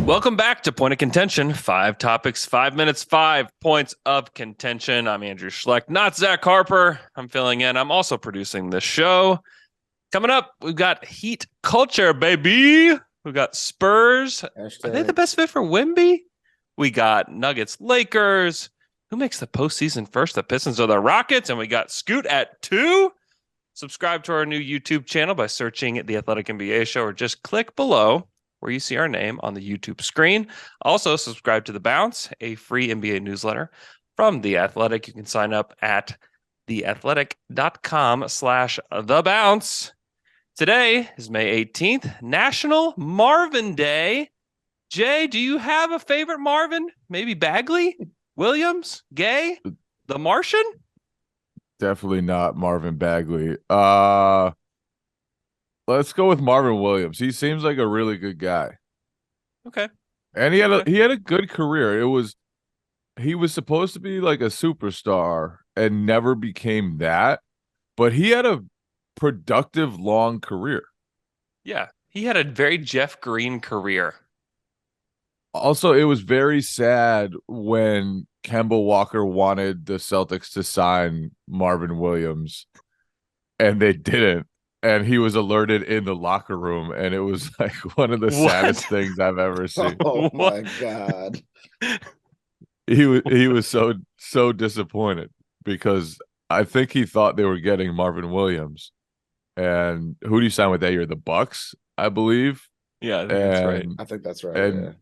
Welcome back to Point of Contention. 5 topics, 5 minutes, 5 points of contention. I'm Andrew Schlecht, not Zach Harper. I'm filling in. I'm also producing this show. Coming up, we've got Heat culture, baby. We've got Spurs. Are they the best fit for Wemby? We got Nuggets, Lakers. Who makes the postseason first? The Pistons or the Rockets? And we got Scoot at 2. Subscribe to our new YouTube channel by searching The Athletic NBA Show or just click below where you see our name on the YouTube screen. Also, subscribe to The Bounce, a free NBA newsletter from The Athletic. You can sign up at theathletic.com/thebounce. Today is May 18th, National Marvin Day. Jay, do you have a favorite Marvin? Maybe Bagley, Williams, Gay, the Martian? Definitely not Marvin Bagley. Let's go with Marvin Williams. He seems like a really good guy. Okay. And he had a good career. He was supposed to be like a superstar and never became that, but he had a productive long career. Yeah, he had a very Jeff Green career. Also, it was very sad when Kemba Walker wanted the Celtics to sign Marvin Williams and they didn't. And he was alerted in the locker room, and it was like one of the saddest things I've ever seen. Oh my God. He was so disappointed because I think he thought they were getting Marvin Williams. And who do you sign with that year? The Bucks, I believe. Yeah, I think that's right. I think that's right.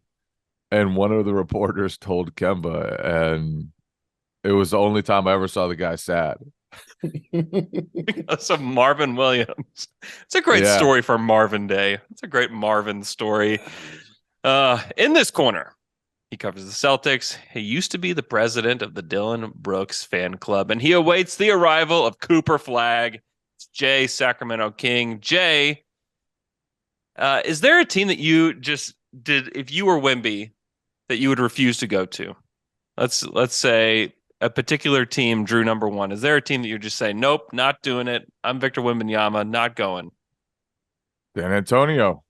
And one of the reporters told Kemba, and it was the only time I ever saw the guy sad. So Marvin Williams. It's a great story for Marvin Day. It's a great Marvin story. In this corner, he covers the Celtics. He used to be the president of the Dylan Brooks fan club, and he awaits the arrival of Cooper Flagg. It's Jay, Sacramento King. Jay, is there a team that you just did, if you were Wemby, that you would refuse to go to? Let's say a particular team drew number 1. Is there a team that you just say, nope, not doing it? I'm Victor Wembanyama, not going. San Antonio.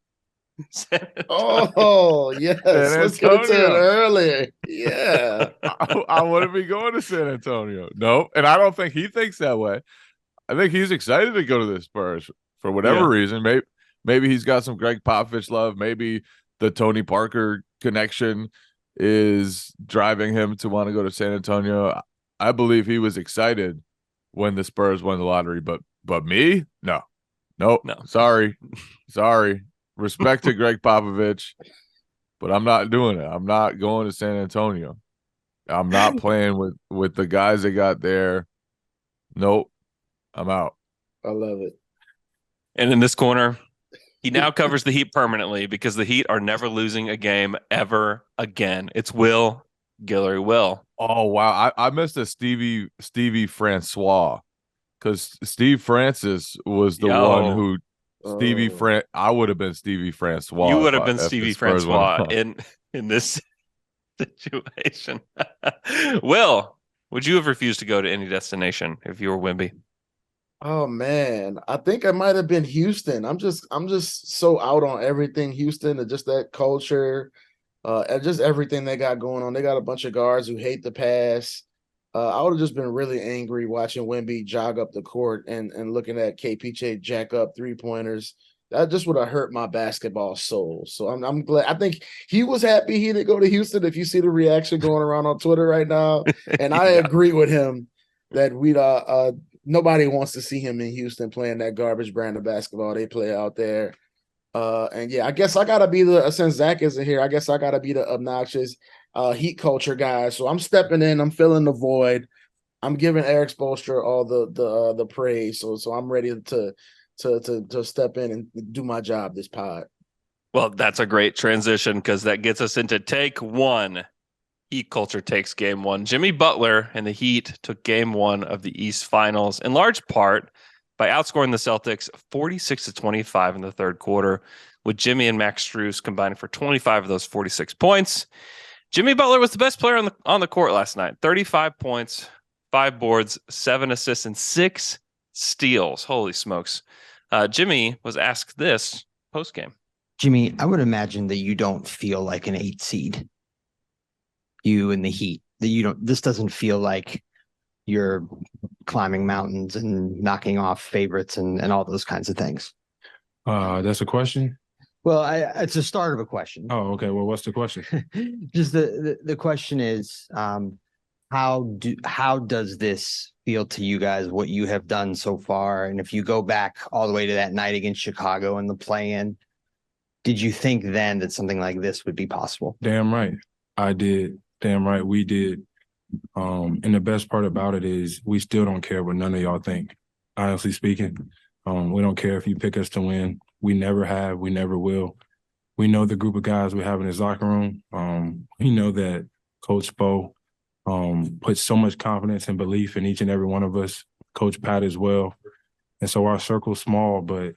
Oh, yes. Let's get into it early. Yeah. I wouldn't be going to San Antonio. No. And I don't think he thinks that way. I think he's excited to go to the Spurs for whatever reason. Maybe he's got some Greg Popovich love. Maybe the Tony Parker connection is driving him to want to go to San Antonio. I believe he was excited when the Spurs won the lottery, but me? No. Sorry. Respect to Greg Popovich, but I'm not doing it. I'm not going to San Antonio. I'm not playing with the guys they got there. Nope. I'm out. I love it. And in this corner, he now covers the Heat permanently because the Heat are never losing a game ever again. It's Will Guillory. Will. Oh, wow. I missed a Stevie Francois because Steve Francis was the one who I would have been Stevie Francois. You would have been Stevie Francois in this situation. Will, would you have refused to go to any destination if you were Wemby? Oh man, I think I might have been Houston. I'm just so out on everything Houston and just that culture, and just everything they got going on. They got a bunch of guards who hate the pass. I would have just been really angry watching Wemby jog up the court and looking at KPJ jack up 3-pointers. That just would have hurt my basketball soul. So I'm glad. I think he was happy he didn't go to Houston. If you see the reaction going around on Twitter right now, and I agree with him that nobody wants to see him in Houston playing that garbage brand of basketball they play out there. And yeah, I guess I gotta be since Zach isn't here, I guess I gotta be the obnoxious Heat culture guy. So I'm stepping in, I'm filling the void. I'm giving Eric Spoelstra all the praise. So I'm ready to step in and do my job this pod. Well, that's a great transition because that gets us into take 1. Heat culture takes game 1. Jimmy Butler and the Heat took game 1 of the East Finals in large part by outscoring the Celtics 46-25 in the third quarter, with Jimmy and Max Strus combining for 25 of those 46 points. Jimmy Butler was the best player on the court last night. 35 points, 5 boards, 7 assists, and 6 steals. Holy smokes. Jimmy was asked this post-game. Jimmy, I would imagine that you don't feel like an 8 seed. You and the Heat. That you don't. This doesn't feel like you're climbing mountains and knocking off favorites and all those kinds of things. That's a question. Well, it's a start of a question. Oh, okay. Well, what's the question? Just the question is, how does this feel to you guys? What you have done so far, and if you go back all the way to that night against Chicago in the play-in, did you think then that something like this would be possible? Damn right, I did. Damn right, we did. And the best part about it is we still don't care what none of y'all think. Honestly speaking, we don't care if you pick us to win. We never have. We never will. We know the group of guys we have in his locker room. We know that Coach Spo puts so much confidence and belief in each and every one of us. Coach Pat as well. And so our circle's small, but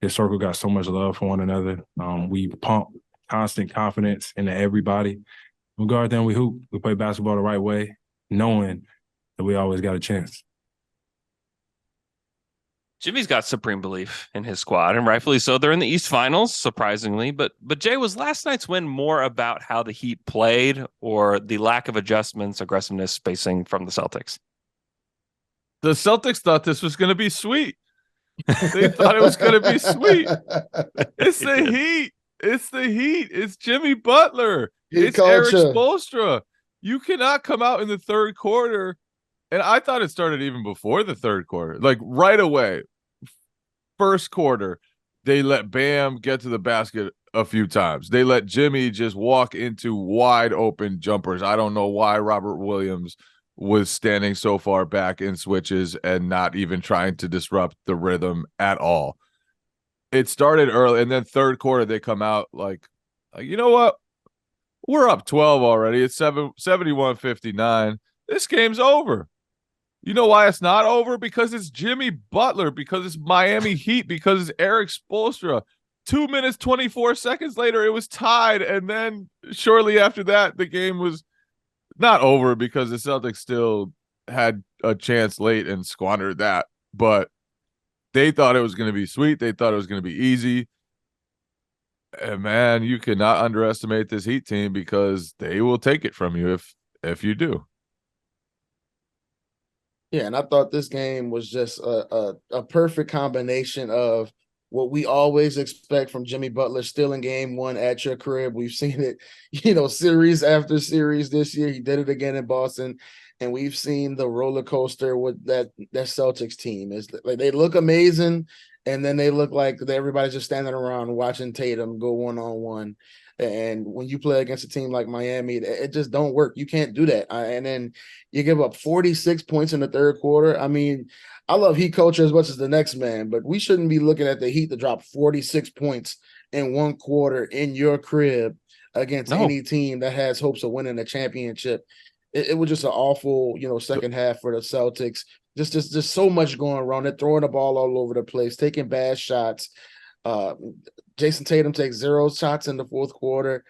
this circle got so much love for one another. We pump constant confidence into everybody. We go out there and we hoop. We play basketball the right way, knowing that we always got a chance. Jimmy's got supreme belief in his squad, and rightfully so. They're in the East Finals, surprisingly. But Jay, was last night's win more about how the Heat played or the lack of adjustments, aggressiveness, spacing from the Celtics? The Celtics thought this was going to be sweet. They thought it was going to be sweet. It's the Heat. It's the Heat. It's Jimmy Butler. It's Eric Spoelstra. You cannot come out in the third quarter. And I thought it started even before the third quarter. Like right away, first quarter, they let Bam get to the basket a few times. They let Jimmy just walk into wide open jumpers. I don't know why Robert Williams was standing so far back in switches and not even trying to disrupt the rhythm at all. It started early, and then third quarter, they come out like you know what? We're up 12 already. It's 71-59. This game's over. You know why it's not over? Because it's Jimmy Butler, because it's Miami Heat, because it's Eric Spoelstra. 2 minutes, 24 seconds later, it was tied. And then shortly after that, the game was not over because the Celtics still had a chance late and squandered that. But they thought it was going to be sweet. They thought it was going to be easy. And man, you cannot underestimate this Heat team because they will take it from you if you do. Yeah, and I thought this game was just a perfect combination of what we always expect from Jimmy Butler, still in game one at your crib. We've seen it, series after series this year. He did it again in Boston, and we've seen the roller coaster with that Celtics team. Is like they look amazing, and then they look like everybody's just standing around watching Tatum go one-on-one. And when you play against a team like Miami, it just don't work. You can't do that. And then you give up 46 points in the third quarter. I mean, I love Heat culture as much as the next man, but we shouldn't be looking at the Heat to drop 46 points in one quarter in your crib against any team that has hopes of winning a championship. It was just an awful, second half for the Celtics. Just so much going wrong. They're throwing the ball all over the place, taking bad shots. Jason Tatum takes 0 shots in the fourth quarter.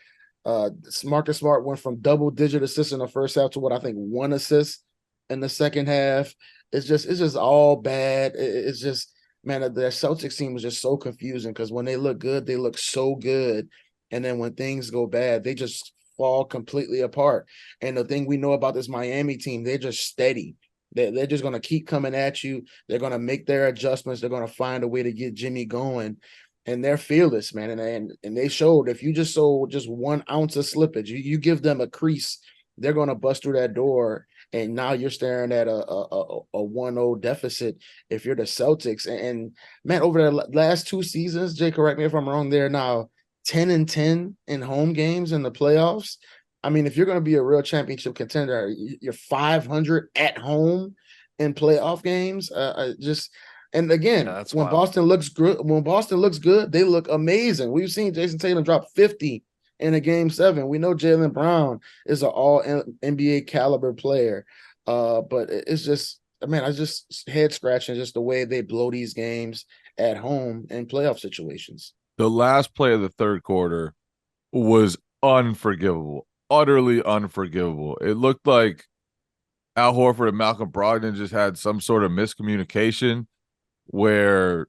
Marcus Smart went from double-digit assists in the first half to what I think 1 assist in the second half. It's just all bad. It's just, man, the Celtics team was just so confusing because when they look good, they look so good. And then when things go bad, they just fall completely apart. And the thing we know about this Miami team, they're just steady. They're just going to keep coming at you. They're going to make their adjustments. They're going to find a way to get Jimmy going. And they're fearless, man. And they showed if you just sold just 1 ounce of slippage, you give them a crease, they're going to bust through that door. And now you're staring at a 1-0 deficit if you're the Celtics. And man, over the last 2 seasons, Jay, correct me if I'm wrong, they're now 10-10 in home games in the playoffs. I mean, if you're going to be a real championship contender, you're 500 at home in playoff games. And again, when Boston looks good, they look amazing. We've seen Jason Tatum drop 50 in a game 7. We know Jaylen Brown is an all NBA caliber player. But it's just, man, I just head scratching just the way they blow these games at home in playoff situations. The last play of the third quarter was unforgivable, utterly unforgivable. It looked like Al Horford and Malcolm Brogdon just had some sort of miscommunication where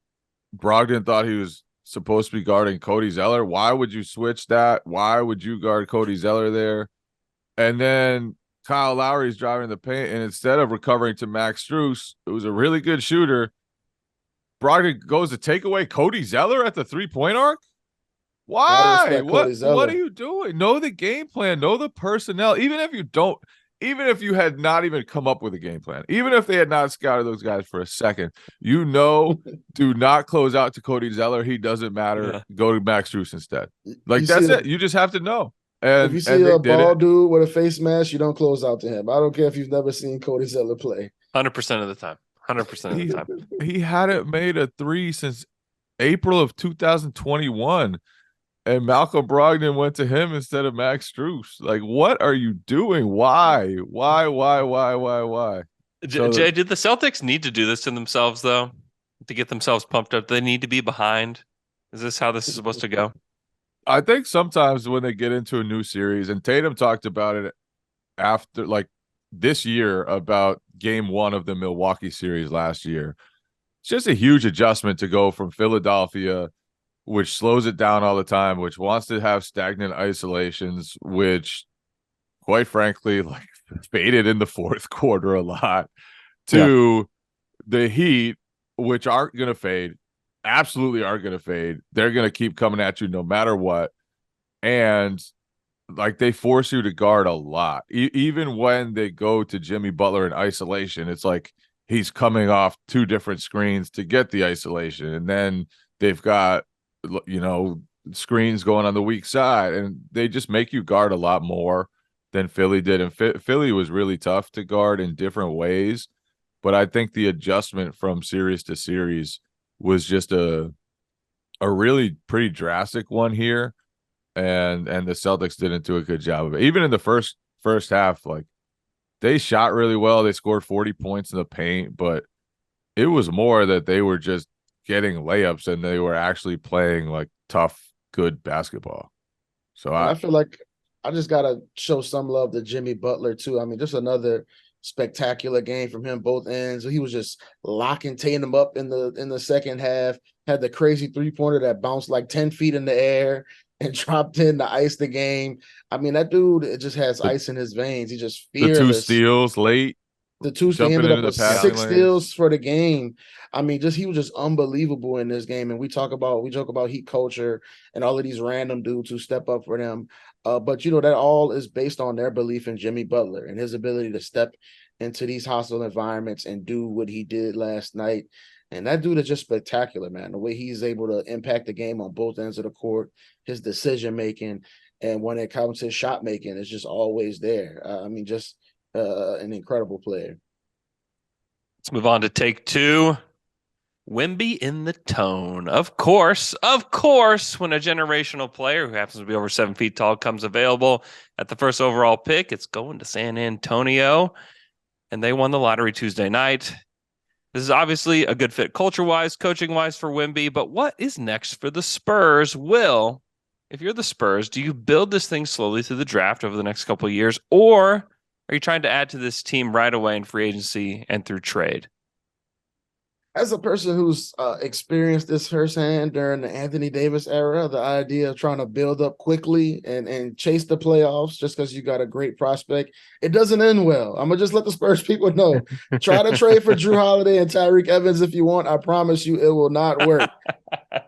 Brogdon thought he was supposed to be guarding Cody Zeller. Why would you switch that? Why would you guard Cody Zeller there? And then Kyle Lowry's driving the paint, and instead of recovering to Max Strus, who was a really good shooter, Brogdon goes to take away Cody Zeller at the 3-point arc. Why? What are you doing? Know the game plan. Know the personnel. Even if you had not even come up with a game plan, even if they had not scouted those guys for a second, do not close out to Cody Zeller. He doesn't matter. Yeah. Go to Max Strus instead. That's it. You just have to know. And if you see a bald dude with a face mask, you don't close out to him. I don't care if you've never seen Cody Zeller play. 100% of the time. 100% of the time. He hadn't made a three since April of 2021. And Malcolm Brogdon went to him instead of Max Strus. Like, what are you doing? Why? Jay, did the Celtics need to do this to themselves, though, to get themselves pumped up? Do they need to be behind? Is this how this is supposed to go? I think sometimes when they get into a new series, and Tatum talked about it after, like, this year about game 1 of the Milwaukee series last year. It's just a huge adjustment to go from Philadelphia, which slows it down all the time, which wants to have stagnant isolations, which, quite frankly, like, faded in the fourth quarter a lot, to the Heat, which aren't going to fade, absolutely aren't going to fade. They're going to keep coming at you no matter what. And, like, they force you to guard a lot. Even when they go to Jimmy Butler in isolation, it's like he's coming off 2 different screens to get the isolation. And then they've got, screens going on the weak side, and they just make you guard a lot more than Philly did. And Philly was really tough to guard in different ways, but I think the adjustment from series to series was just a really pretty drastic one here, and the Celtics didn't do a good job of it. Even in the first half, like, they shot really well. They scored 40 points in the paint, but it was more that they were just getting layups and they were actually playing, like, tough, good basketball. So I feel like I just gotta show some love to Jimmy Butler too. I mean, just another spectacular game from him, both ends. He was just locking Tatum up in the second half. Had the crazy 3-pointer that bounced like 10 feet in the air and dropped in to ice the game. I mean, that dude, it just has ice in his veins. He just fearless. The 2 steals late. The 2 steals ended up with 6 steals for the game. I mean, he was just unbelievable in this game. And we joke about Heat culture and all of these random dudes who step up for them. But that all is based on their belief in Jimmy Butler and his ability to step into these hostile environments and do what he did last night. And that dude is just spectacular, man. The way he's able to impact the game on both ends of the court, his decision making, and when it comes to shot making, it's just always there. Just an incredible player. Let's move on to take 2. Wemby in the tone. Of course, when a generational player who happens to be over 7 feet tall comes available at the first overall pick, it's going to San Antonio. And they won the lottery Tuesday night. This is obviously a good fit culture-wise, coaching-wise for Wemby. But what is next for the Spurs? Will, if you're the Spurs, do you build this thing slowly through the draft over the next couple of years? Or are you trying to add to this team right away in free agency and through trade? As a person who's experienced this firsthand during the Anthony Davis era, the idea of trying to build up quickly and chase the playoffs just because you got a great prospect, it doesn't end well. I'm going to just let the Spurs people know. Try to trade for Drew Holiday and Tyreke Evans if you want. I promise you it will not work.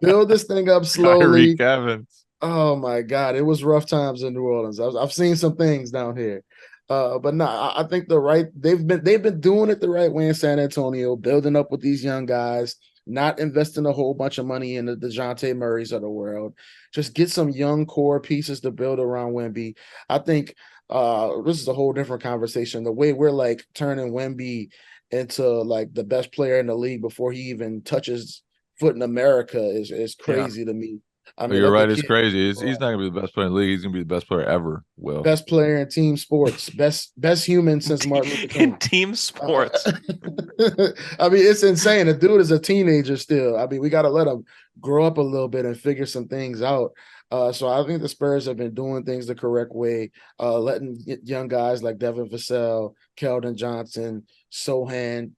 Build this thing up slowly. Tyreke Evans. Oh, my God. It was rough times in New Orleans. I've seen some things down here. But no, I think they've been doing it the right way in San Antonio, building up with these young guys, not investing a whole bunch of money in the DeJounte Murrays of the world. Just get some young core pieces to build around Wemby. I think this is a whole different conversation. The way we're like turning Wemby into like the best player in the league before he even touches foot in America is crazy to me. I mean, you're right. It's crazy. He's not going to be the best player in the league. He's going to be the best player ever. Will, best player in team sports, best human since Martin Luther King. In team sports. I mean, it's insane. The dude is a teenager still. I mean, we got to let him grow up a little bit and figure some things out. So I think the Spurs have been doing things the correct way, letting young guys like Devin Vassell, Keldon Johnson, Sohan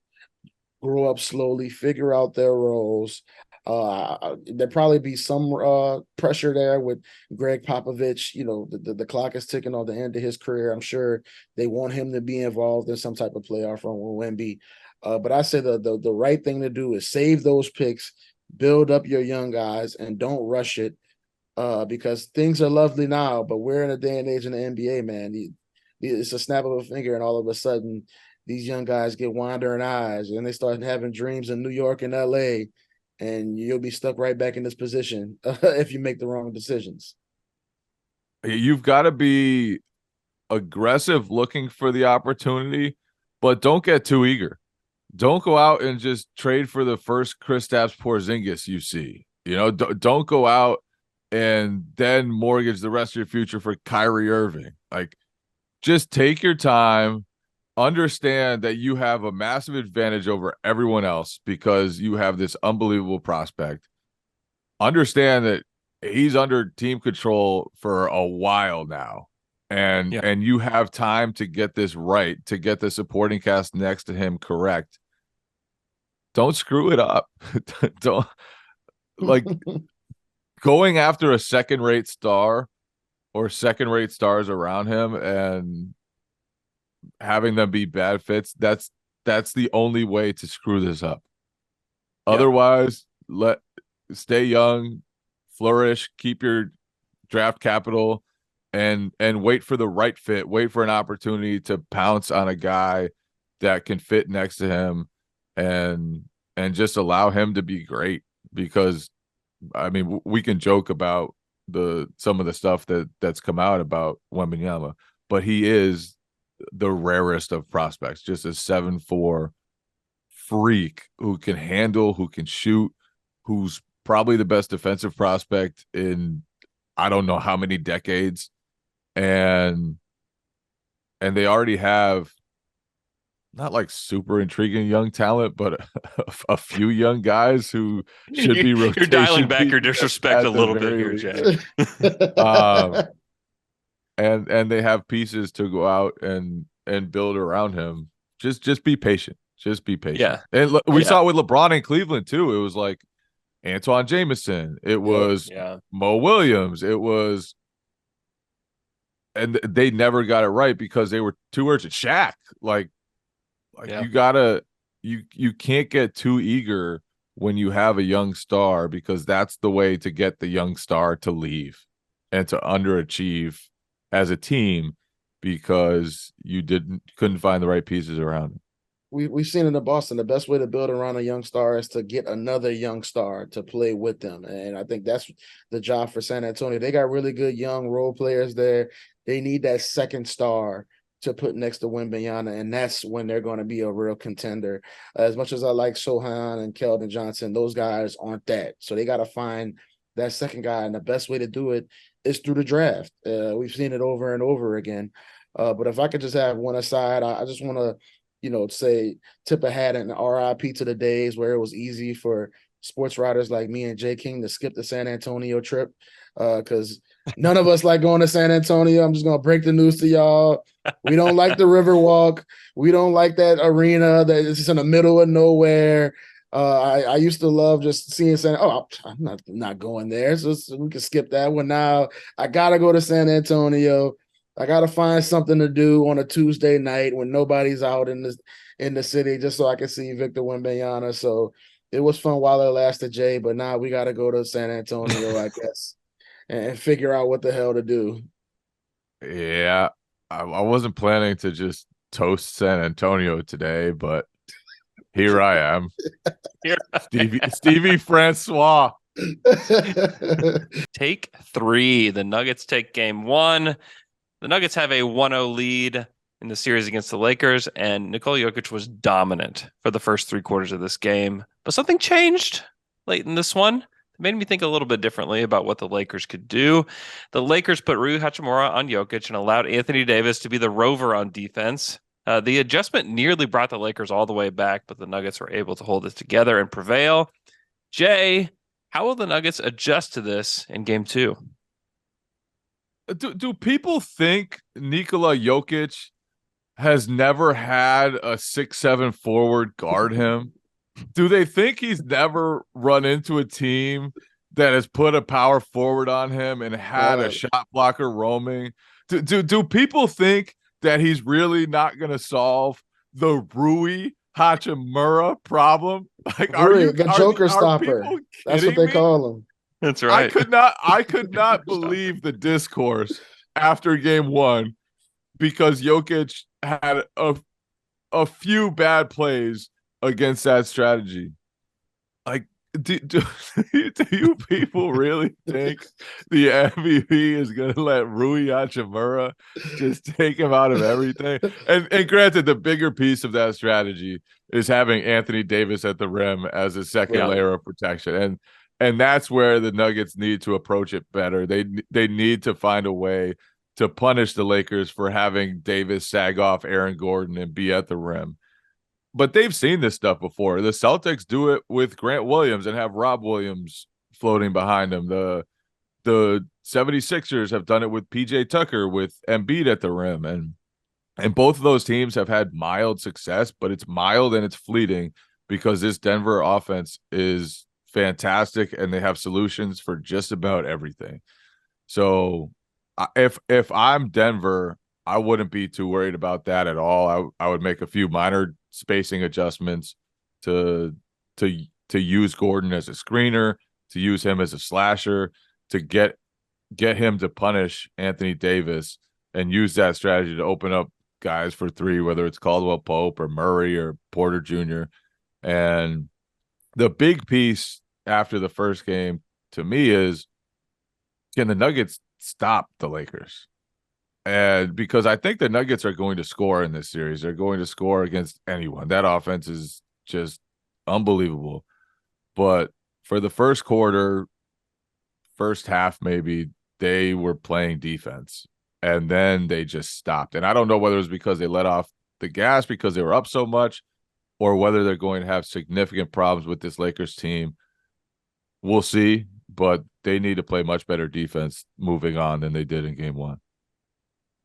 grow up slowly, figure out their roles. There'd probably be some pressure there with Greg Popovich. You know, the clock is ticking on the end of his career. I'm sure they want him to be involved in some type of playoff run with Wemby. But I say the right thing to do is save those picks, build up your young guys, and don't rush it. Because things are lovely now, but we're in a day and age in the NBA, man. It's a snap of a finger, and all of a sudden, these young guys get wandering eyes, and they start having dreams in New York and LA, and you'll be stuck right back in this position if you make the wrong decisions. You've got to be aggressive looking for the opportunity, but don't get too eager. Don't go out and just trade for the first Kristaps Porzingis you see. You know, don't go out and then mortgage the rest of your future for Kyrie Irving. Like, just take your time, understand that you have a massive advantage over everyone else because you have this unbelievable prospect. Understand that he's under team control for a while now. And you have time to get this right, to get the supporting cast next to him correct. Don't screw it up. Don't, like, going after a second-rate star or second-rate stars around him and having them be bad fits, that's the only way to screw this up. Otherwise, stay young, flourish, keep your draft capital, and wait for the right fit. Wait for an opportunity to pounce on a guy that can fit next to him, and just allow him to be great. Because I mean, we can joke about some of the stuff that's come out about Wembanyama, but he is the rarest of prospects. Just a 7'4" freak who can handle, who can shoot, who's probably the best defensive prospect in I don't know how many decades, and they already have not like super intriguing young talent, but a few young guys who should be rotation. You're dialing back your disrespect a little bit here, Jay. And they have pieces to go out and build around him. Just be patient. Just be patient. Yeah. And we saw it with LeBron in Cleveland too. It was like Antoine Jameson. It was Mo Williams. It was, and they never got it right because they were too urgent. Shaq, you can't get too eager when you have a young star, because that's the way to get the young star to leave and to underachieve as a team because you couldn't find the right pieces around him. We've seen it in Boston. The best way to build around a young star is to get another young star to play with them. And I think that's the job for San Antonio. They got really good young role players there. They need that second star to put next to Wembanyama, and that's when they're going to be a real contender. As much as I like Sohan and Keldon Johnson, those guys aren't that. So they got to find that second guy, and the best way to do it is through the draft. We've seen it over and over again. But if I could just have one aside, I just want to, say tip a hat and RIP to the days where it was easy for sports writers like me and Jay King to skip the San Antonio trip, because none of us like going to San Antonio. I'm just going to break the news to y'all. We don't like the Riverwalk. We don't like that arena that is just in the middle of nowhere. I used to love just seeing I'm not going there. So we can skip that one. Now I got to go to San Antonio. I got to find something to do on a Tuesday night when nobody's out in the city, just so I can see Victor Wembanyama. So it was fun while it lasted, Jay, but now we got to go to San Antonio, I guess, and figure out what the hell to do. Yeah, I wasn't planning to just toast San Antonio today, but here I am. Stevie Francois. Take 3. The Nuggets take game 1. The Nuggets have a 1-0 lead in the series against the Lakers, and Nikola Jokic was dominant for the first 3 quarters of this game. But something changed late in this one. It made me think a little bit differently about what the Lakers could do. The Lakers put Rui Hachimura on Jokic and allowed Anthony Davis to be the rover on defense. The adjustment nearly brought the Lakers all the way back, but the Nuggets were able to hold it together and prevail. Jay, how will the Nuggets adjust to this in game 2? Do people think Nikola Jokic has never had a 6'7" forward guard him? Do they think he's never run into a team that has put a power forward on him and had a shot blocker roaming? Do people think that he's really not going to solve the Rui Hachimura problem? Like, The Joker stopper. That's what they call him. That's right. I could not believe the discourse after game one because Jokic had a few bad plays against that strategy. Like, do you people really think the MVP is going to let Rui Hachimura just take him out of everything? And granted, the bigger piece of that strategy is having Anthony Davis at the rim as a second layer of protection. And that's where the Nuggets need to approach it better. They need to find a way to punish the Lakers for having Davis sag off Aaron Gordon and be at the rim. But they've seen this stuff before. The Celtics do it with Grant Williams and have Rob Williams floating behind him. The 76ers have done it with PJ Tucker with Embiid at the rim. And both of those teams have had mild success, but it's mild and it's fleeting because this Denver offense is fantastic and they have solutions for just about everything. So if I'm Denver, I wouldn't be too worried about that at all. I would make a few minor spacing adjustments to use Gordon as a screener, to use him as a slasher, to get him to punish Anthony Davis and use that strategy to open up guys for three, whether it's Caldwell Pope or Murray or Porter Jr. And the big piece after the first game to me is, can the Nuggets stop the Lakers? And because I think the Nuggets are going to score in this series. They're going to score against anyone. That offense is just unbelievable. But for the first quarter, first half maybe, they were playing defense. And then they just stopped. And I don't know whether it was because they let off the gas because they were up so much or whether they're going to have significant problems with this Lakers team. We'll see. But they need to play much better defense moving on than they did in game one.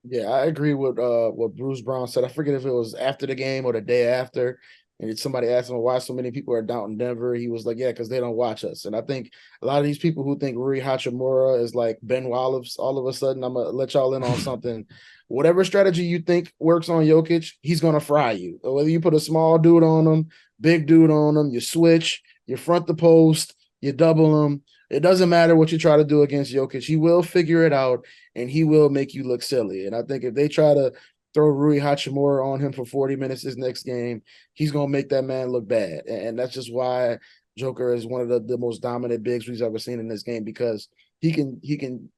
Yeah, I agree with what Bruce Brown said. I forget if it was after the game or the day after. And somebody asked him why so many people are doubting Denver. He was like, yeah, because they don't watch us. And I think a lot of these people who think Rui Hachimura is like Ben Wallace, all of a sudden, I'm going to let y'all in on something. Whatever strategy you think works on Jokic, he's going to fry you. Whether you put a small dude on him, big dude on him, you switch, you front the post, you double him. It doesn't matter what you try to do against Jokic. He will figure it out, and he will make you look silly. And I think if they try to throw Rui Hachimura on him for 40 minutes this next game, he's going to make that man look bad. And that's just why Joker is one of the most dominant bigs we've ever seen in this game, because he can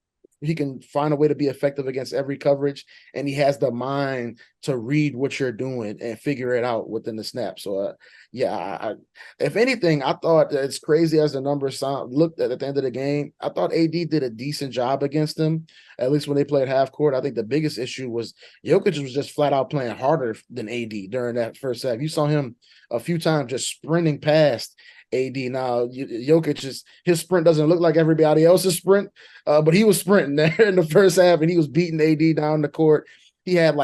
find a way to be effective against every coverage, and he has the mind to read what you're doing and figure it out within the snap. So, if anything, I thought that it's crazy as the numbers looked at the end of the game. I thought AD did a decent job against them, at least when they played half court. I think the biggest issue was Jokic was just flat out playing harder than AD during that first half. You saw him a few times just sprinting past AD. Now, Jokic his sprint doesn't look like everybody else's sprint, but he was sprinting there in the first half, and he was beating AD down the court. He had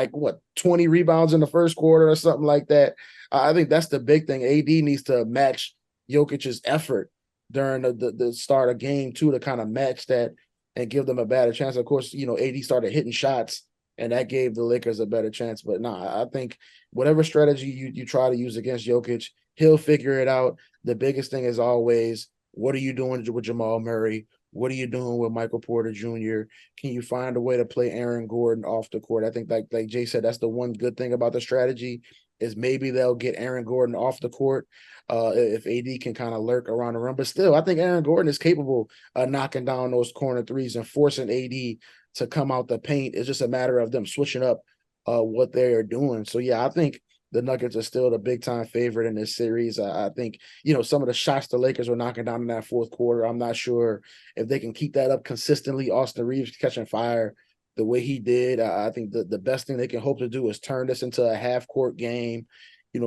20 rebounds in the first quarter or something like that. I think that's the big thing. AD needs to match Jokic's effort during the start of game two to kind of match that and give them a better chance. Of course, AD started hitting shots, and that gave the Lakers a better chance. But I think whatever strategy you try to use against Jokic, he'll figure it out. The biggest thing is always, what are you doing with Jamal Murray? What are you doing with Michael Porter Jr.? Can you find a way to play Aaron Gordon off the court? I think like Jay said, that's the one good thing about the strategy is maybe they'll get Aaron Gordon off the court if AD can kind of lurk around the rim. But still, I think Aaron Gordon is capable of knocking down those corner threes and forcing AD to come out the paint. It's just a matter of them switching up what they are doing. So, I think the Nuggets are still the big-time favorite in this series. I think, some of the shots the Lakers were knocking down in that fourth quarter, I'm not sure if they can keep that up consistently. Austin Reeves catching fire the way he did. I think the best thing they can hope to do is turn this into a half-court game,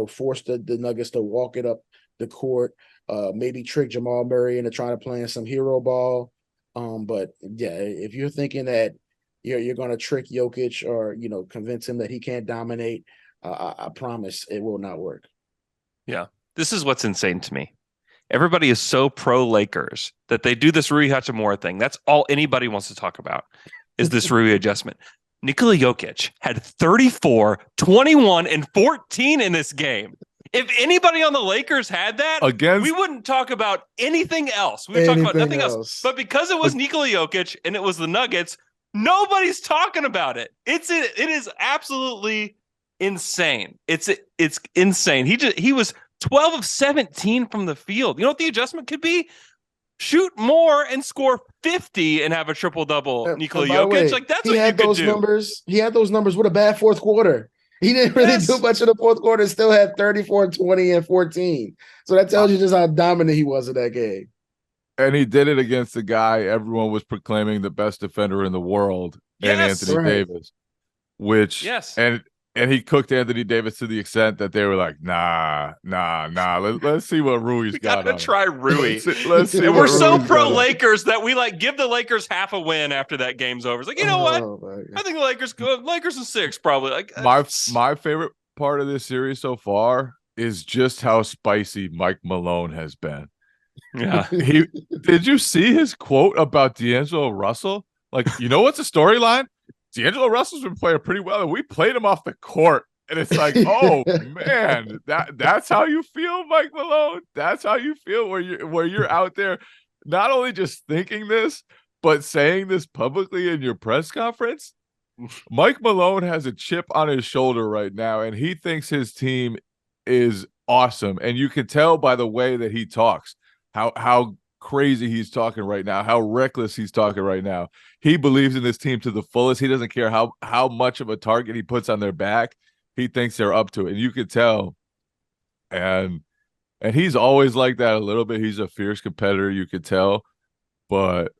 force the Nuggets to walk it up the court, maybe trick Jamal Murray into trying to play in some hero ball. But, if you're thinking that you're going to trick Jokic or, convince him that he can't dominate, I promise it will not work. Yeah. This is what's insane to me. Everybody is so pro Lakers that they do this Rui Hachimura thing. That's all anybody wants to talk about is this Rui adjustment. Nikola Jokic had 34, 21, and 14 in this game. If anybody on the Lakers had that, we wouldn't talk about anything else. We would talk about nothing else. But because it was Nikola Jokic and it was the Nuggets, nobody's talking about it. It is absolutely insane. It's insane. He was 12 of 17 from the field. You know what the adjustment could be? Shoot more and score 50 and have a triple-double. Nikola Jokic, like that's what you could do. He had those numbers with a bad fourth quarter. He didn't really do much in the fourth quarter. Still had 34, 20, and 14. So that tells you just how dominant he was in that game. And he did it against the guy everyone was proclaiming the best defender in the world, and Anthony Davis. And he cooked Anthony Davis to the extent that they were like, nah. Let's see what Rui's got. Gotta try Rui. Let's see. And we're so pro Lakers that we like give the Lakers half a win after that game's over. It's like, you know what? I think the Lakers good. Lakers in 6 probably. Like my favorite part of this series so far is just how spicy Mike Malone has been. Yeah. Did you see his quote about D'Angelo Russell? Like, you know what's the storyline? D'Angelo Russell's been playing pretty well, and we played him off the court. And it's like, oh man, that's how you feel, Mike Malone. That's how you feel where you're out there, not only just thinking this, but saying this publicly in your press conference. Mike Malone has a chip on his shoulder right now, and he thinks his team is awesome. And you can tell by the way that he talks how crazy he's talking right now, how reckless he's talking right now. He believes in this team to the fullest. He doesn't care how much of a target he puts on their back. He thinks they're up to it, and you could tell. And he's always like that a little bit. He's a fierce competitor, you could tell. But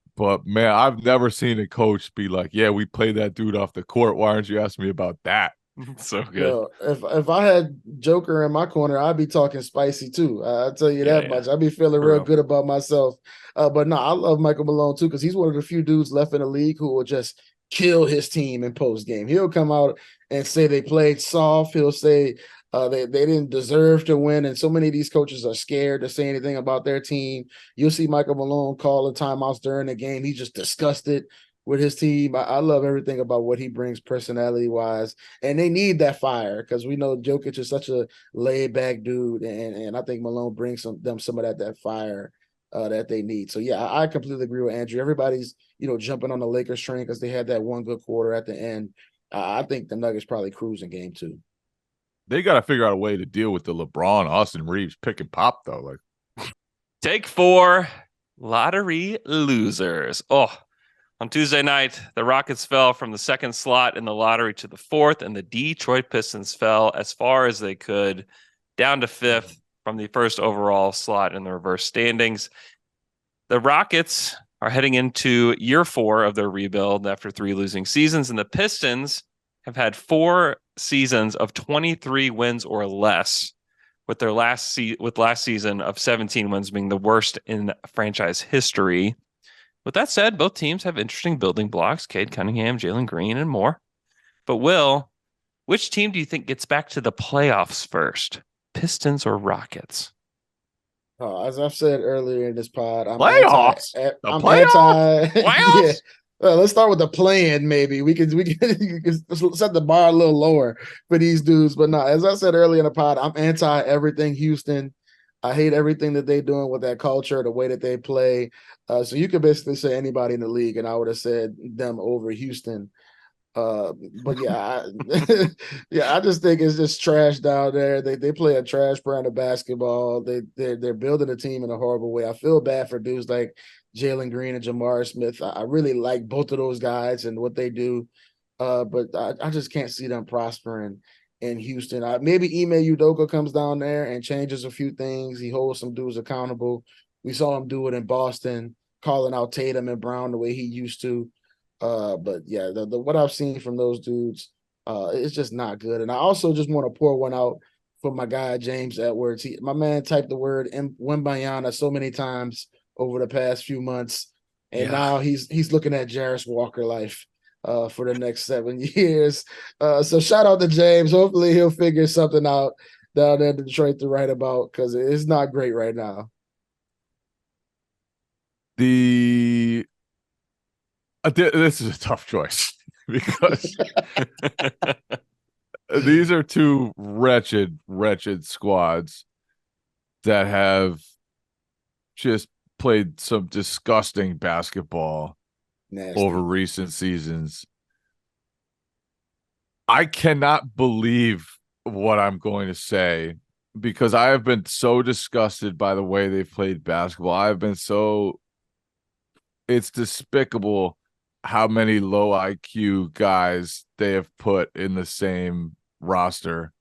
man, I've never seen a coach be like, "Yeah, we played that dude off the court. Why aren't you asking me about that?" So good. Yo, if I had Joker in my corner, I'd be talking spicy too. I'll tell you that much. I'd be feeling real good about myself. But no, I love Michael Malone too, because he's one of the few dudes left in the league who will just kill his team in post game. He'll come out and say they played soft. He'll say they didn't deserve to win, and so many of these coaches are scared to say anything about their team. You'll see Michael Malone calling timeouts during the game. He's just disgusted with his team. I love everything about what he brings personality-wise, and they need that fire because we know Jokic is such a laid-back dude, and I think Malone brings them some of that fire that they need. So yeah, I completely agree with Andrew. Everybody's jumping on the Lakers train because they had that one good quarter at the end. I think the Nuggets probably cruising game 2. They got to figure out a way to deal with the LeBron, Austin Reeves pick and pop though. Like, take 4 lottery losers. On Tuesday night, the Rockets fell from the 2nd slot in the lottery to the 4th, and the Detroit Pistons fell as far as they could down to 5th from the 1st overall slot in the reverse standings. The Rockets are heading into year 4 of their rebuild after 3 losing seasons, and the Pistons have had 4 seasons of 23 wins or less, with their last season of 17 wins being the worst in franchise history. With that said, both teams have interesting building blocks: Cade Cunningham, Jalen Green, and more. But Will, which team do you think gets back to the playoffs first, Pistons or Rockets? As I've said earlier in this pod, playoffs. Yeah. Let's start with the plan. Maybe we can set the bar a little lower for these dudes. But no, as I said earlier in the pod, I'm anti everything Houston. I hate everything that they're doing with that culture, the way that they play. So you could basically say anybody in the league, and I would have said them over Houston. But yeah, I just think it's just trash down there. They play a trash brand of basketball. They're building a team in a horrible way. I feel bad for dudes like Jalen Green and Jamar Smith. I really like both of those guys and what they do. But I just can't see them prospering in Houston. Maybe Ime Udoka comes down there and changes a few things. He holds some dudes accountable. We saw him do it in Boston, calling out Tatum and Brown the way he used to. But yeah, the what I've seen from those dudes, it's just not good. And I also just want to pour one out for my guy James Edwards. My man typed the word Wembanyama so many times over the past few months, and now he's looking at Jarris Walker life for the next 7 years. So shout out to James. Hopefully he'll figure something out down there in Detroit to write about because it's not great right now. This is a tough choice because these are two wretched squads that have just played some disgusting basketball Nasty. over recent seasons. I cannot believe what I'm going to say because I have been so disgusted by the way they've played basketball. It's despicable how many low IQ guys they have put in the same roster.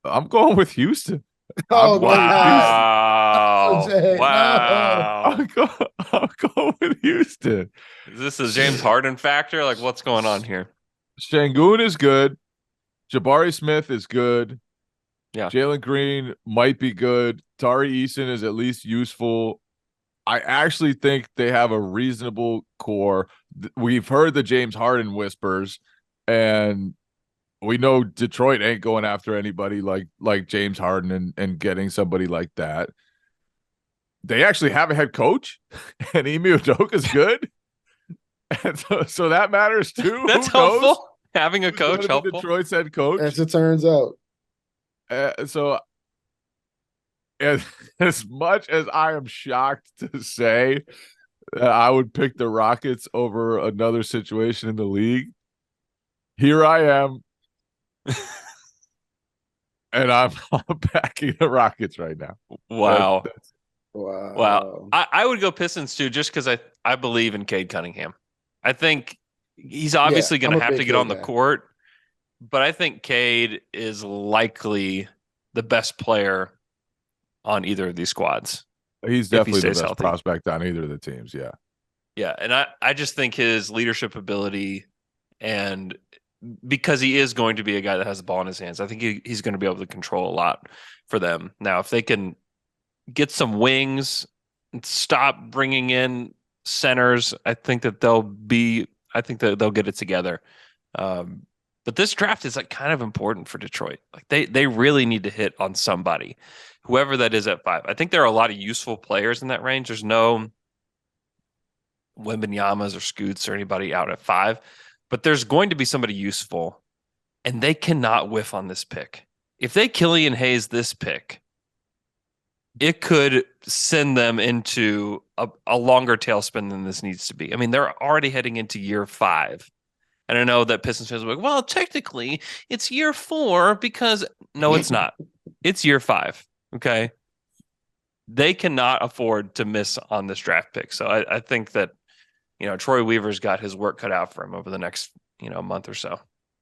I'm going with Houston. Oh, wow. no, Jay, Wow. I'm going with Houston. Is this a James Harden factor? Like, what's going on here? Şengün is good. Jabari Smith is good. Yeah. Jalen Green might be good. Tari Eason is at least useful. I actually think they have a reasonable core. We've heard the James Harden whispers, and we know Detroit ain't going after anybody like James Harden and getting somebody like that. They actually have a head coach, and Ime Udoka is good. And so that matters too. That's Who knows? helpful. Having a coach helpful. Detroit's head coach. as it turns out. So as much as I am shocked to say that I would pick the Rockets over another situation in the league, here I am. And I'm backing the Rockets right now. Wow. Wow. Wow. I would go Pistons too, just because I believe in Cade Cunningham. I think he's obviously going I'm to a have to big get on Cade the guy. court, but I think Cade is likely the best player on either of these squads. He's definitely the stays best healthy. prospect on either of the teams. Yeah. Yeah. And I just think his leadership ability, and because he is going to be a guy that has the ball in his hands, I think he's going to be able to control a lot for them. Now, if they can get some wings and stop bringing in centers, I think that they'll get it together. But this draft is like kind of important for Detroit. Like they really need to hit on somebody, whoever that is at 5. I think there are a lot of useful players in that range. There's no Wembanyamas or Scoots or anybody out at 5, but there's going to be somebody useful, and they cannot whiff on this pick. If they Killian Hayes this pick, it could send them into a longer tailspin than this needs to be. I mean, they're already heading into year 5. And I know that Pistons fans are like, well, technically it's year 4 because no, it's not. It's year 5. Okay. They cannot afford to miss on this draft pick. So I think that, Troy Weaver's got his work cut out for him over the next, month or so.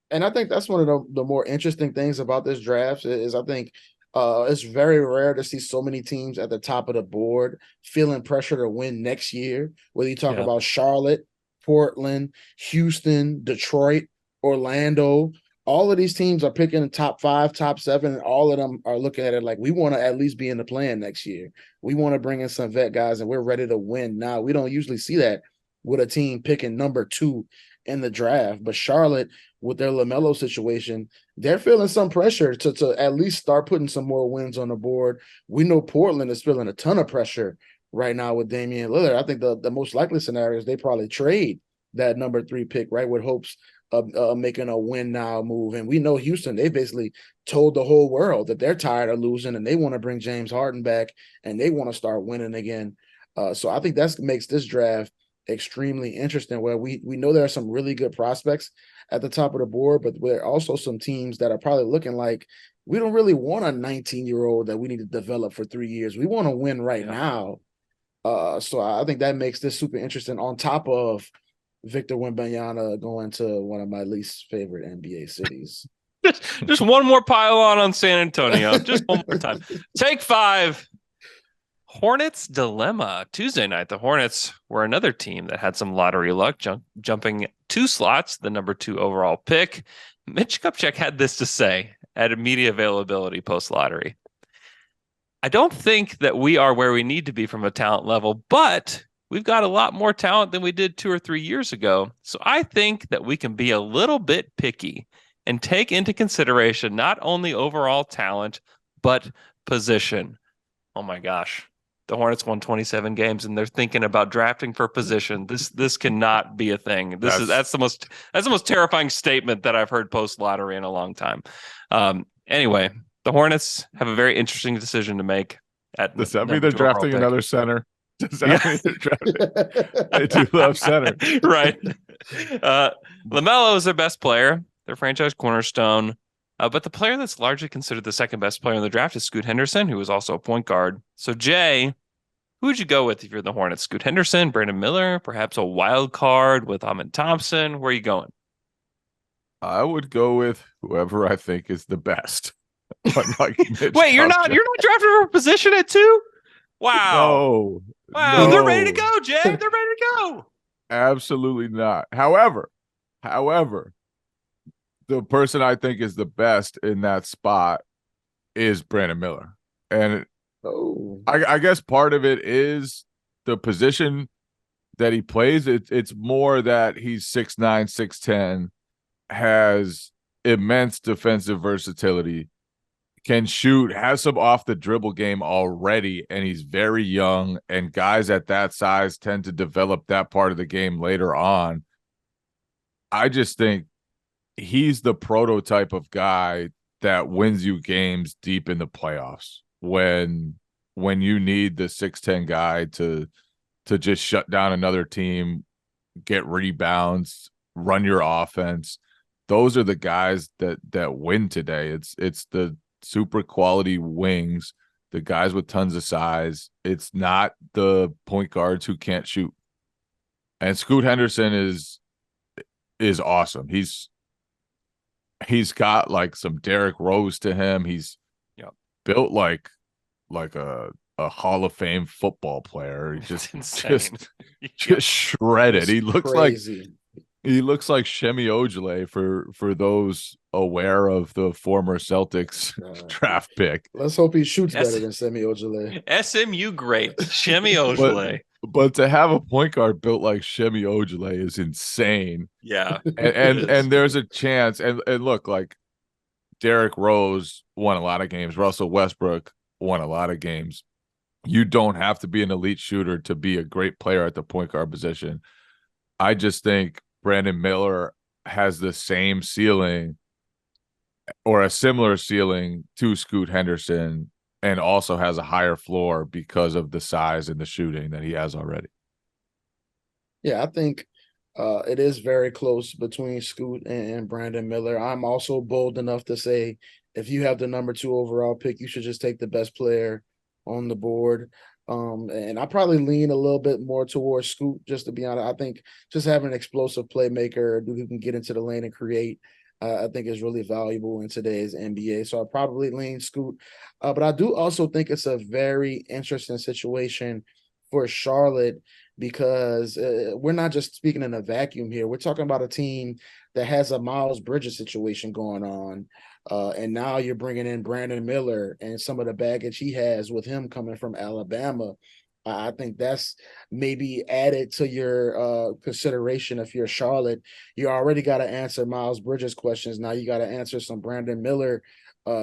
And I think that's one of the more interesting things about this draft is I think it's very rare to see so many teams at the top of the board feeling pressure to win next year, whether you talk about Charlotte, Portland, Houston, Detroit, Orlando. All of these teams are picking the top 5, top 7, and all of them are looking at it like we want to at least be in the plan next year. We want to bring in some vet guys, and we're ready to win now. We don't usually see that with a team picking number 2 in the draft. But Charlotte, with their LaMelo situation, they're feeling some pressure to at least start putting some more wins on the board. We know Portland is feeling a ton of pressure right now with Damian Lillard. I think the most likely scenario is they probably trade that number 3 pick, right, with hopes of making a win now move. And we know Houston, they basically told the whole world that they're tired of losing and they want to bring James Harden back and they want to start winning again. So I think that makes this draft extremely interesting, where we know there are some really good prospects at the top of the board, but there are also some teams that are probably looking like we don't really want a 19-year-old that we need to develop for 3 years. We want to win right now. So I think that makes this super interesting, on top of Victor Wembanyama going to one of my least favorite NBA cities. Just one more pile on San Antonio. Just one more time. Take 5. Hornets dilemma. Tuesday night, the Hornets were another team that had some lottery luck, jumping 2 slots, the number 2 overall pick. Mitch Kupchak had this to say at a media availability post-lottery. I don't think that we are where we need to be from a talent level, but we've got a lot more talent than we did 2 or 3 years ago. So I think that we can be a little bit picky and take into consideration not only overall talent, but position. Oh my gosh. The Hornets won 27 games and they're thinking about drafting for position. This cannot be a thing. That's the most terrifying statement that I've heard post lottery in a long time. Anyway, the Hornets have a very interesting decision to make at Does that number mean they're 2 overall drafting pick. another center? Does that mean they're drafting? They do love center. Right. LaMelo is their best player, their franchise cornerstone. But the player that's largely considered the second best player in the draft is Scoot Henderson, who is also a point guard. So, Jay, who would you go with if you're the Hornets? Scoot Henderson, Brandon Miller, perhaps a wild card with Ahmed Thompson? Where are you going? I would go with whoever I think is the best. Wait, you're not drafting for a position at 2? Wow. Wow, no. They're ready to go, Jay. They're ready to go. Absolutely not. However, the person I think is the best in that spot is Brandon Miller. And I guess part of it is the position that he plays. It's more that he's 6'9", 6'10", has immense defensive versatility, can shoot, has some off the dribble game already, and he's very young, and guys at that size tend to develop that part of the game later on. I just think he's the prototype of guy that wins you games deep in the playoffs when you need the 6'10" guy to just shut down another team, get rebounds, run your offense. Those are the guys that win today. It's the super quality wings, the guys with tons of size. It's not the point guards who can't shoot. And Scoot Henderson is awesome. He's got like some Derrick Rose to him. He's built like a Hall of Fame football player. Just shredded. He looks crazy. He looks like Shemi Ojale for those aware of the former Celtics draft pick. Let's hope he shoots better than Shemi Ojale. SMU great, Shemi Ojale. But to have a point guard built like Shemi Ojale is insane. Yeah. And there's a chance. And look, like Derrick Rose won a lot of games. Russell Westbrook won a lot of games. You don't have to be an elite shooter to be a great player at the point guard position. I just think Brandon Miller has the same ceiling or a similar ceiling to Scoot Henderson, and also has a higher floor because of the size and the shooting that he has already. Yeah, I think it is very close between Scoot and Brandon Miller. I'm also bold enough to say if you have the number 2 overall pick, you should just take the best player on the board. And I probably lean a little bit more towards Scoot, just to be honest. I think just having an explosive playmaker who can get into the lane and create, I think is really valuable in today's NBA. So I probably lean Scoot. But I do also think it's a very interesting situation for Charlotte because we're not just speaking in a vacuum here. We're talking about a team that has a Miles Bridges situation going on. And now you're bringing in Brandon Miller and some of the baggage he has with him coming from Alabama. I think that's maybe added to your consideration if you're Charlotte. You already got to answer Miles Bridges questions. Now you got to answer some Brandon Miller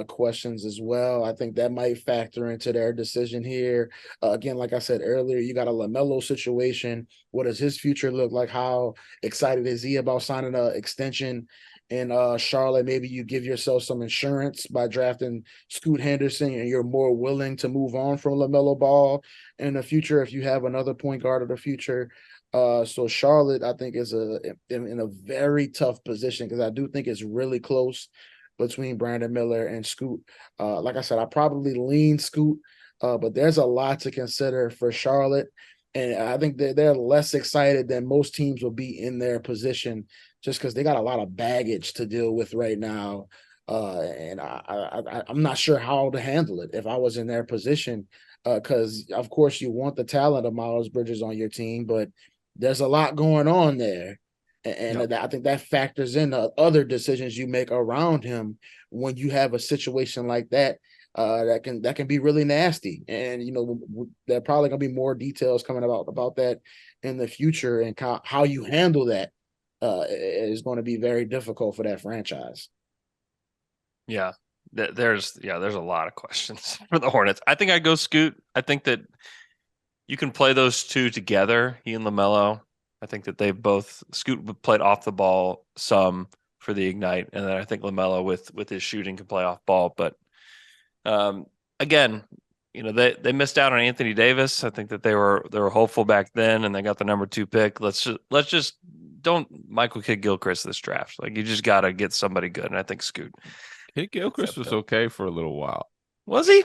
questions as well. I think that might factor into their decision here. Again, like I said earlier, you got a LaMelo situation. What does his future look like? How excited is he about signing an extension in Charlotte? Maybe you give yourself some insurance by drafting Scoot Henderson and you're more willing to move on from LaMelo Ball in the future if you have another point guard of the future. So Charlotte, I think, is in a very tough position because I do think it's really close between Brandon Miller and Scoot. Like I said, I probably lean Scoot, but there's a lot to consider for Charlotte. And I think they're less excited than most teams will be in their position just because they got a lot of baggage to deal with right now. And I'm not sure how to handle it if I was in their position because, of course, you want the talent of Miles Bridges on your team, but there's a lot going on there. And I think that factors in the other decisions you make around him when you have a situation like that. That can be really nasty, and there are probably going to be more details coming about that in the future, and how you handle that is going to be very difficult for that franchise. Yeah. There's a lot of questions for the Hornets. I think I go Scoot. I think that you can play those two together, he and LaMelo. I think that they both Scoot played off the ball some for the Ignite, and then I think LaMelo with his shooting can play off ball. But again, they missed out on Anthony Davis. I think that they were hopeful back then, and they got the number 2 pick. Let's just don't Michael Kidd-Gilchrist this draft. Like, you just got to get somebody good, and I think Scoot. Kidd-Gilchrist was okay for a little while. Was he?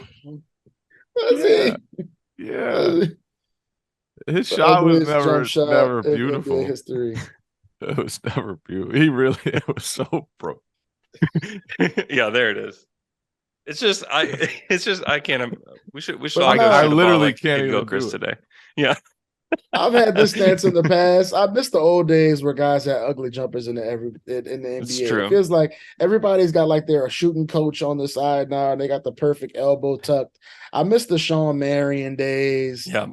Yeah. His shot was never beautiful. History. It was never beautiful. It was so broke. Yeah, there it is. It's just I can't. We should. I literally can't even go Chris today. Yeah, I've had this stance in the past. I miss the old days where guys had ugly jumpers in the NBA. It's true. It feels like everybody's got like they're a shooting coach on the side now, and they got the perfect elbow tucked. I miss the Sean Marion days. Yeah.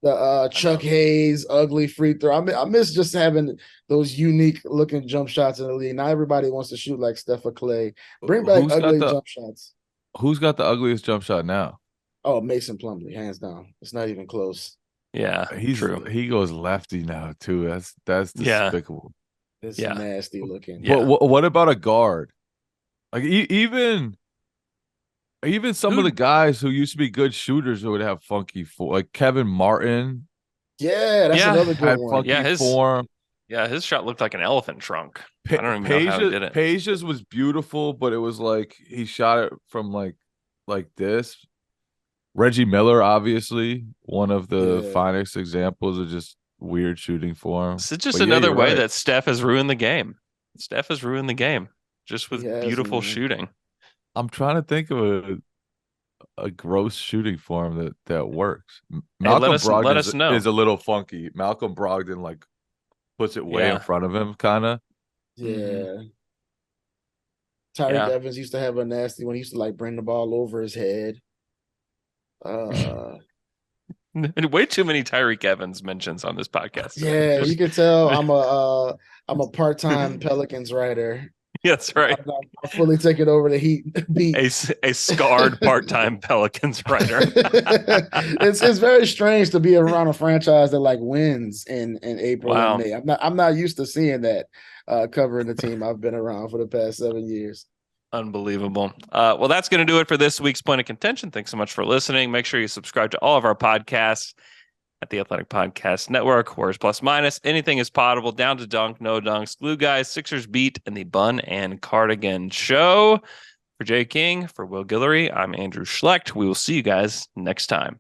The Chuck Hayes ugly free throw. I miss just having those unique looking jump shots in the league. Now everybody wants to shoot like Steph or Clay. Bring back ugly jump shots. Who's got the ugliest jump shot now? Oh, Mason Plumlee, hands down. It's not even close. Yeah, true. He goes lefty now too. That's despicable. It's nasty looking. Yeah. But what about a guard? Like even some of the guys who used to be good shooters who would have funky form, like Kevin Martin. Yeah, that's another good one. Form. Yeah, his shot looked like an elephant trunk. I don't even know how he did it. Page's was beautiful, but it was like he shot it from like this. Reggie Miller, obviously, one of the finest examples of just weird shooting form. It's just another way that Steph has ruined the game. Steph has ruined the game just with beautiful shooting. I'm trying to think of a gross shooting form that works. Malcolm Brogdon is a little funky. Malcolm Brogdon like puts it way in front of him, kind of. Yeah. Tyreek Evans used to have a nasty one. He used to like bring the ball over his head. Way too many Tyreek Evans mentions on this podcast. Yeah, you can tell I'm a part-time Pelicans writer. Yeah, that's right. I'm fully taking over the Heat beat. A scarred part-time Pelicans writer. It's very strange to be around a franchise that like wins in April and May. I'm not used to seeing that covering the team I've been around for the past 7 years. Unbelievable. Well, that's going to do it for this week's Point of Contention. Thanks so much for listening. Make sure you subscribe to all of our podcasts at the Athletic Podcast Network. Where's plus minus? Anything is potable. Down to dunk, no dunks. Glue Guys, Sixers Beat, and the Bun and Cardigan Show. For Jay King, for Will Guillory, I'm Andrew Schlecht. We will see you guys next time.